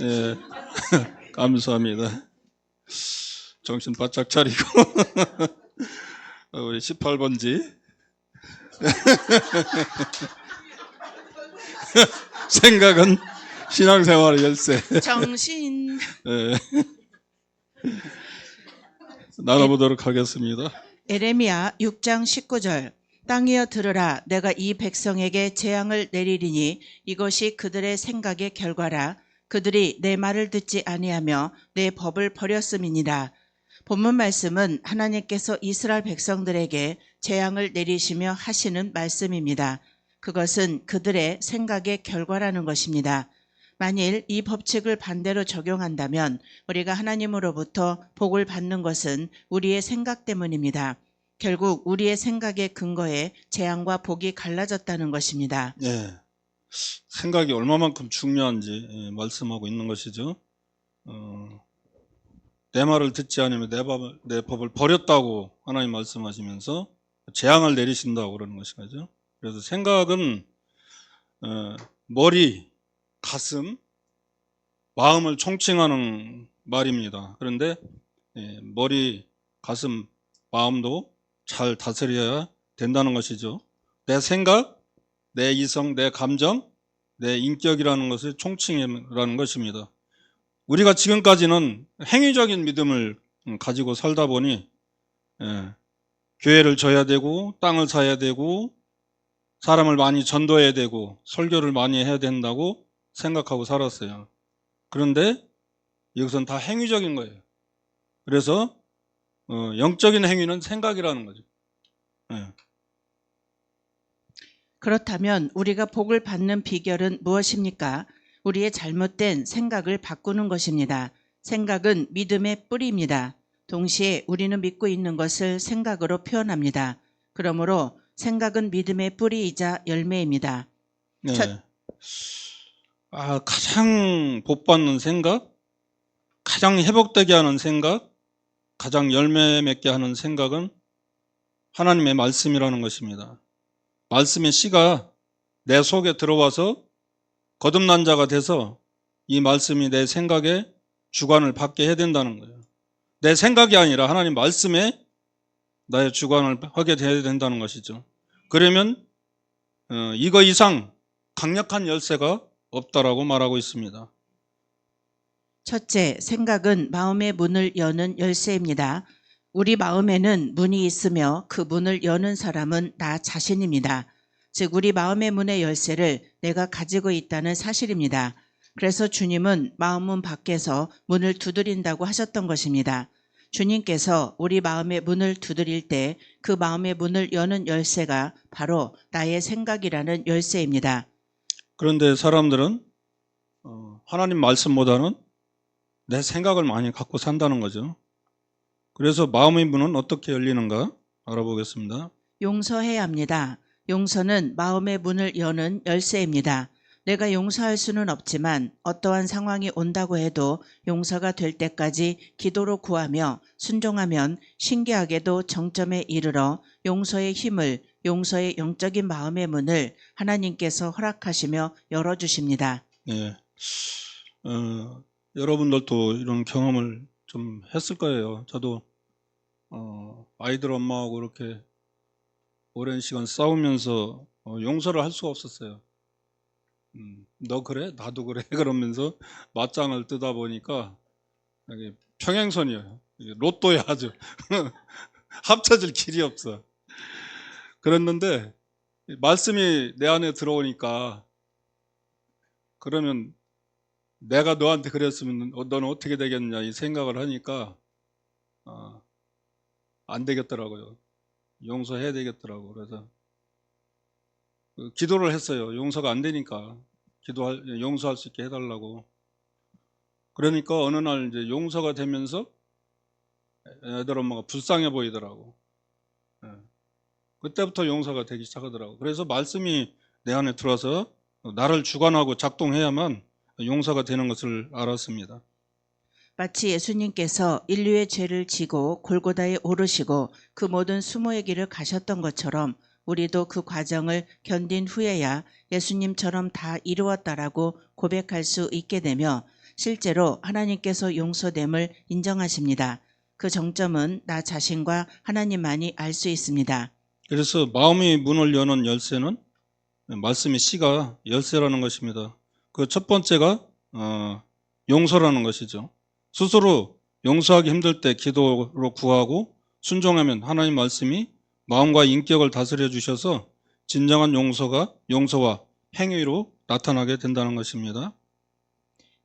예, 감사합니다. 정신 바짝 차리고 우리 18번지 생각은 신앙생활의 열쇠. 정신. 예, 나눠보도록 하겠습니다. 에레미야 6장 19절. 땅이여 들으라. 내가 이 백성에게 재앙을 내리리니 이것이 그들의 생각의 결과라. 그들이 내 말을 듣지 아니하며 내 법을 버렸음이니라. 본문 말씀은 하나님께서 이스라엘 백성들에게 재앙을 내리시며 하시는 말씀입니다. 그것은 그들의 생각의 결과라는 것입니다. 만일 이 법칙을 반대로 적용한다면 우리가 하나님으로부터 복을 받는 것은 우리의 생각 때문입니다. 결국 우리의 생각의 근거에 재앙과 복이 갈라졌다는 것입니다. 예, 생각이 얼마만큼 중요한지 말씀하고 있는 것이죠. 내 말을 듣지 않으면 내 법을 버렸다고 하나님 말씀하시면서 재앙을 내리신다고 그러는 것이죠. 그래서 생각은 머리, 가슴, 마음을 총칭하는 말입니다. 그런데 머리, 가슴, 마음도 잘 다스려야 된다는 것이죠. 내 생각, 내 이성, 내 감정, 내 인격이라는 것을 총칭이라는 것입니다. 우리가 지금까지는 행위적인 믿음을 가지고 살다 보니 교회를 져야 되고 땅을 사야 되고 사람을 많이 전도해야 되고 설교를 많이 해야 된다고 생각하고 살았어요. 그런데 이것은 다 행위적인 거예요. 그래서 영적인 행위는 생각이라는 거죠. 그렇다면 우리가 복을 받는 비결은 무엇입니까? 우리의 잘못된 생각을 바꾸는 것입니다. 생각은 믿음의 뿌리입니다. 동시에 우리는 믿고 있는 것을 생각으로 표현합니다. 그러므로 생각은 믿음의 뿌리이자 열매입니다. 네. 가장 복받는 생각, 가장 회복되게 하는 생각, 가장 열매 맺게 하는 생각은 하나님의 말씀이라는 것입니다. 말씀의 씨가 내 속에 들어와서 거듭난 자가 돼서 이 말씀이 내 생각에 주관을 받게 해야 된다는 거예요. 내 생각이 아니라 하나님 말씀에 나의 주관을 하게 돼야 된다는 것이죠. 그러면 이거 이상 강력한 열쇠가 없다라고 말하고 있습니다. 첫째, 생각은 마음의 문을 여는 열쇠입니다. 우리 마음에는 문이 있으며 그 문을 여는 사람은 나 자신입니다. 즉 우리 마음의 문의 열쇠를 내가 가지고 있다는 사실입니다. 그래서 주님은 마음문 밖에서 문을 두드린다고 하셨던 것입니다. 주님께서 우리 마음의 문을 두드릴 때 그 마음의 문을 여는 열쇠가 바로 나의 생각이라는 열쇠입니다. 그런데 사람들은 하나님 말씀보다는 내 생각을 많이 갖고 산다는 거죠. 그래서 마음의 문은 어떻게 열리는가 알아보겠습니다. 용서해야 합니다. 용서는 마음의 문을 여는 열쇠입니다. 내가 용서할 수는 없지만 어떠한 상황이 온다고 해도 용서가 될 때까지 기도로 구하며 순종하면 신기하게도 정점에 이르러 용서의 힘을, 용서의 영적인 마음의 문을 하나님께서 허락하시며 열어주십니다. 네. 여러분들도 이런 경험을 좀 했을 거예요. 저도 아이들 엄마하고 이렇게 오랜 시간 싸우면서 용서를 할 수가 없었어요. 너 그래? 나도 그래? 그러면서 맞짱을 뜨다 보니까 평행선이에요. 로또야 아주. 합쳐질 길이 없어. 그랬는데 말씀이 내 안에 들어오니까 그러면 내가 너한테 그랬으면 너는 어떻게 되겠냐 이 생각을 하니까 안 되겠더라고요. 용서해야 되겠더라고. 그래서 기도를 했어요. 용서가 안 되니까 용서할 수 있게 해달라고. 그러니까 어느 날 이제 용서가 되면서 애들 엄마가 불쌍해 보이더라고. 그때부터 용서가 되기 시작하더라고. 그래서 말씀이 내 안에 들어와서 나를 주관하고 작동해야만 용서가 되는 것을 알았습니다. 마치 예수님께서 인류의 죄를 지고 골고다에 오르시고 그 모든 수모의 길을 가셨던 것처럼 우리도 그 과정을 견딘 후에야 예수님처럼 다 이루었다라고 고백할 수 있게 되며 실제로 하나님께서 용서됨을 인정하십니다. 그 정점은 나 자신과 하나님만이 알 수 있습니다. 그래서 마음의 문을 여는 열쇠는 말씀의 씨가 열쇠라는 것입니다. 그 첫 번째가 용서라는 것이죠. 스스로 용서하기 힘들 때 기도로 구하고 순종하면 하나님 말씀이 마음과 인격을 다스려 주셔서 진정한 용서와 행위로 나타나게 된다는 것입니다.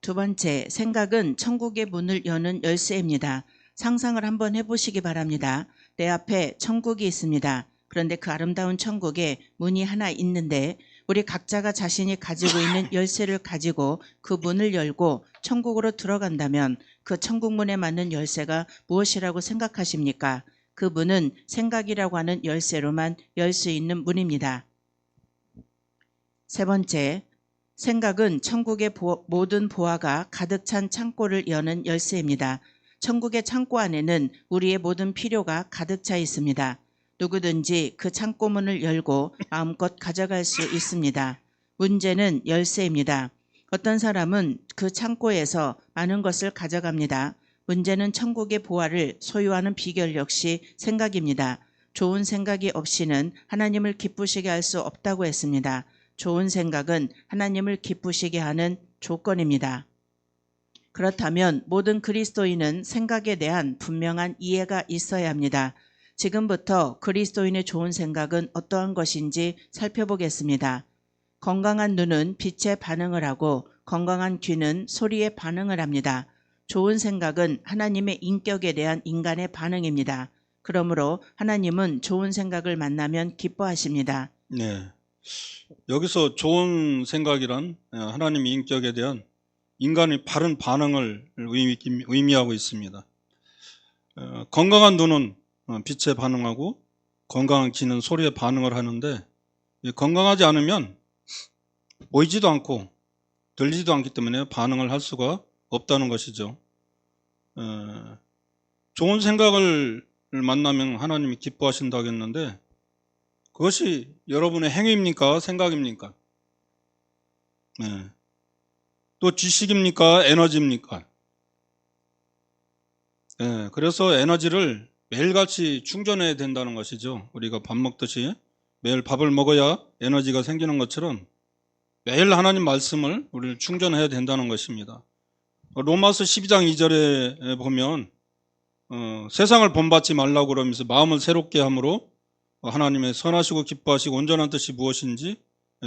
두 번째, 생각은 천국의 문을 여는 열쇠입니다. 상상을 한번 해보시기 바랍니다. 내 앞에 천국이 있습니다. 그런데 그 아름다운 천국에 문이 하나 있는데 우리 각자가 자신이 가지고 있는 열쇠를 가지고 그 문을 열고 천국으로 들어간다면 그 천국 문에 맞는 열쇠가 무엇이라고 생각하십니까? 그 문은 생각이라고 하는 열쇠로만 열 수 있는 문입니다. 세 번째, 생각은 천국의 모든 보화가 가득 찬 창고를 여는 열쇠입니다. 천국의 창고 안에는 우리의 모든 필요가 가득 차 있습니다. 누구든지 그 창고 문을 열고 마음껏 가져갈 수 있습니다. 문제는 열쇠입니다. 어떤 사람은 그 창고에서 많은 것을 가져갑니다. 문제는 천국의 보화를 소유하는 비결 역시 생각입니다. 좋은 생각이 없이는 하나님을 기쁘시게 할 수 없다고 했습니다. 좋은 생각은 하나님을 기쁘시게 하는 조건입니다. 그렇다면 모든 그리스도인은 생각에 대한 분명한 이해가 있어야 합니다. 지금부터 그리스도인의 좋은 생각은 어떠한 것인지 살펴보겠습니다. 건강한 눈은 빛에 반응을 하고 건강한 귀는 소리에 반응을 합니다. 좋은 생각은 하나님의 인격에 대한 인간의 반응입니다. 그러므로 하나님은 좋은 생각을 만나면 기뻐하십니다. 네. 여기서 좋은 생각이란 하나님의 인격에 대한 인간의 바른 반응을 의미하고 있습니다. 건강한 눈은 빛에 반응하고 건강한 귀는 소리에 반응을 하는데 건강하지 않으면 보이지도 않고 들리지도 않기 때문에 반응을 할 수가 없다는 것이죠. 좋은 생각을 만나면 하나님이 기뻐하신다고 했는데 그것이 여러분의 행위입니까? 생각입니까? 네. 또 지식입니까? 에너지입니까? 네. 그래서 에너지를 매일같이 충전해야 된다는 것이죠. 우리가 밥 먹듯이 매일 밥을 먹어야 에너지가 생기는 것처럼 매일 하나님 말씀을 우리를 충전해야 된다는 것입니다. 로마서 12장 2절에 보면 세상을 본받지 말라고 그러면서 마음을 새롭게 함으로 하나님의 선하시고 기뻐하시고 온전한 뜻이 무엇인지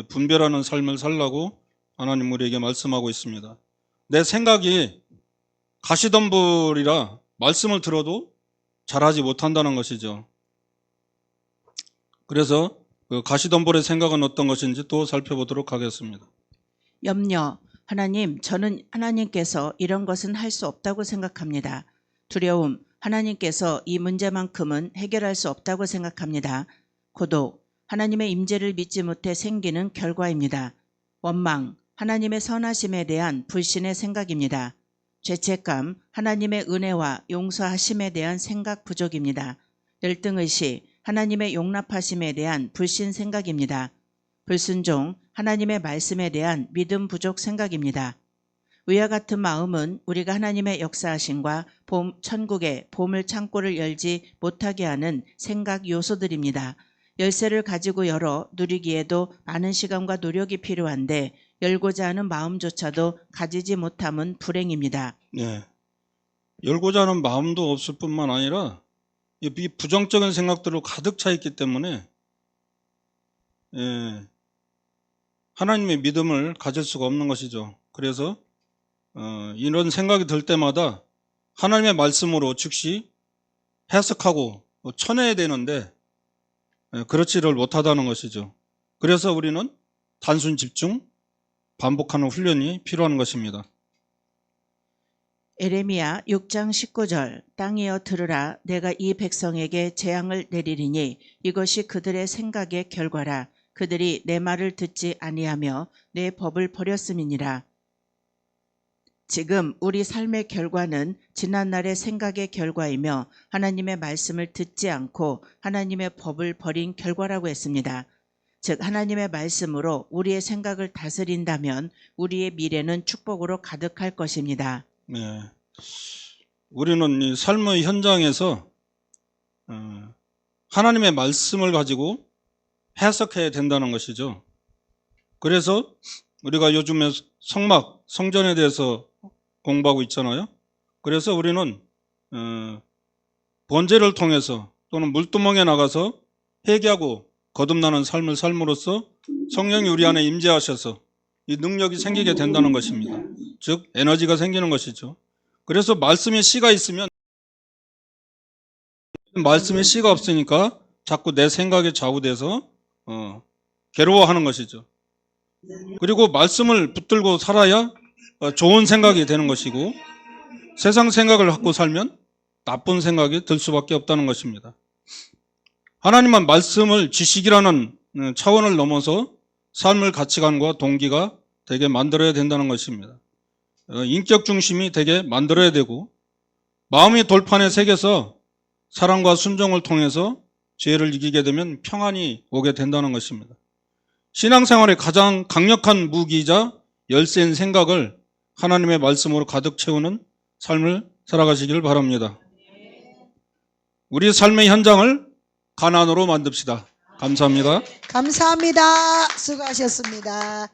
분별하는 삶을 살라고 하나님 우리에게 말씀하고 있습니다. 내 생각이 가시덤불이라 말씀을 들어도 잘하지 못한다는 것이죠. 그래서 그 가시덤불의 생각은 어떤 것인지 또 살펴보도록 하겠습니다. 염려, 하나님, 저는 하나님께서 이런 것은 할 수 없다고 생각합니다. 두려움, 하나님께서 이 문제만큼은 해결할 수 없다고 생각합니다. 고독, 하나님의 임재를 믿지 못해 생기는 결과입니다. 원망, 하나님의 선하심에 대한 불신의 생각입니다. 죄책감, 하나님의 은혜와 용서하심에 대한 생각 부족입니다. 열등의식, 하나님의 용납하심에 대한 불신 생각입니다. 불순종, 하나님의 말씀에 대한 믿음 부족 생각입니다. 위와 같은 마음은 우리가 하나님의 역사하심과 천국의 보물 창고를 열지 못하게 하는 생각 요소들입니다. 열쇠를 가지고 열어 누리기에도 많은 시간과 노력이 필요한데 열고자 하는 마음조차도 가지지 못함은 불행입니다. 네. 열고자 하는 마음도 없을 뿐만 아니라 이 부정적인 생각들로 가득 차 있기 때문에 하나님의 믿음을 가질 수가 없는 것이죠. 그래서 이런 생각이 들 때마다 하나님의 말씀으로 즉시 해석하고 쳐내야 되는데 그렇지를 못하다는 것이죠. 그래서 우리는 단순 집중, 반복하는 훈련이 필요한 것입니다. 에레미야 6장 19절 땅이여 들으라 내가 이 백성에게 재앙을 내리리니 이것이 그들의 생각의 결과라 그들이 내 말을 듣지 아니하며 내 법을 버렸음이니라. 지금 우리 삶의 결과는 지난날의 생각의 결과이며 하나님의 말씀을 듣지 않고 하나님의 법을 버린 결과라고 했습니다. 즉 하나님의 말씀으로 우리의 생각을 다스린다면 우리의 미래는 축복으로 가득할 것입니다. 네. 우리는 이 삶의 현장에서 하나님의 말씀을 가지고 해석해야 된다는 것이죠. 그래서 우리가 요즘에 성막, 성전에 대해서 공부하고 있잖아요. 그래서 우리는 번제를 통해서 또는 물두멍에 나가서 회개하고 거듭나는 삶을 삶으로써 성령이 우리 안에 임재하셔서 이 능력이 생기게 된다는 것입니다. 즉 에너지가 생기는 것이죠. 그래서 말씀의 씨가 있으면 말씀의 씨가 없으니까 자꾸 내 생각에 좌우돼서 괴로워하는 것이죠. 그리고 말씀을 붙들고 살아야 좋은 생각이 되는 것이고 세상 생각을 갖고 살면 나쁜 생각이 들 수밖에 없다는 것입니다. 하나님은 말씀을 지식이라는 차원을 넘어서 삶의 가치관과 동기가 되게 만들어야 된다는 것입니다. 인격 중심이 되게 만들어야 되고 마음의 돌판에 새겨서 사랑과 순종을 통해서 죄를 이기게 되면 평안이 오게 된다는 것입니다. 신앙생활의 가장 강력한 무기이자 열쇠인 생각을 하나님의 말씀으로 가득 채우는 삶을 살아가시길 바랍니다. 우리 삶의 현장을 가나안으로 만듭시다. 감사합니다. 감사합니다. 수고하셨습니다.